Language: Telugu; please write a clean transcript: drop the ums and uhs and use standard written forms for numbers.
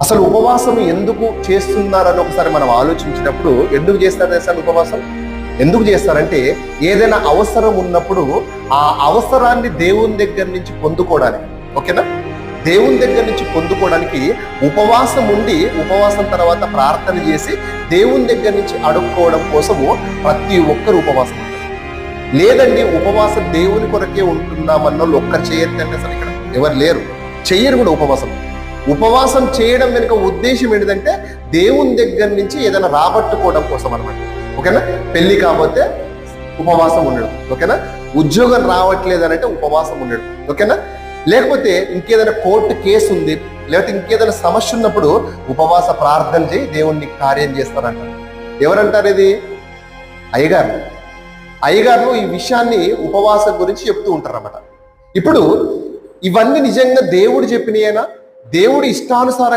అసలు ఉపవాసం ఎందుకు చేస్తున్నారని ఒకసారి మనం ఆలోచించినప్పుడు, ఎందుకు చేస్తారు అసలు ఉపవాసం ఎందుకు చేస్తారంటే, ఏదైనా అవసరం ఉన్నప్పుడు ఆ అవసరాన్ని దేవుని దగ్గర నుంచి పొందుకోవడానికి, ఓకేనా, దేవుని దగ్గర నుంచి పొందుకోవడానికి ఉపవాసం ఉండి, ఉపవాసం తర్వాత ప్రార్థన చేసి దేవుని దగ్గర నుంచి అడుక్కోవడం కోసము ప్రతి ఒక్కరు ఉపవాసం ఉంటారు. లేదండి ఉపవాసం దేవుని కొరకే ఉంటున్నామన్న వాళ్ళు ఒక్కరు చేయొద్దంటే అసలు ఇక్కడ ఎవరు లేరు, చెయ్యరు కూడా ఉపవాసం. ఉపవాసం చేయడం వెనుక ఉద్దేశం ఏంటంటే దేవుని దగ్గర నుంచి ఏదైనా రాబట్టుకోవడం కోసం అనమాట, ఓకేనా. పెళ్లి కాకపోతే ఉపవాసం ఉండడం, ఓకేనా. ఉద్యోగం రావట్లేదు అని అంటే ఉపవాసం ఉండడం, ఓకేనా. లేకపోతే ఇంకేదైనా కోర్టు కేసు ఉంది, లేకపోతే ఇంకేదైనా సమస్య ఉన్నప్పుడు ఉపవాస ప్రార్థన చేయి, దేవుణ్ణి కార్యం చేస్తారంటారు. ఎవరంటారు ఇది? అయ్యగారు ఈ విషయాన్ని ఉపవాసం గురించి చెప్తూ ఉంటారు అన్నమాట. ఇప్పుడు ఇవన్నీ నిజంగా దేవుడు చెప్పినయేనా? దేవుడు ఇష్టానుసారం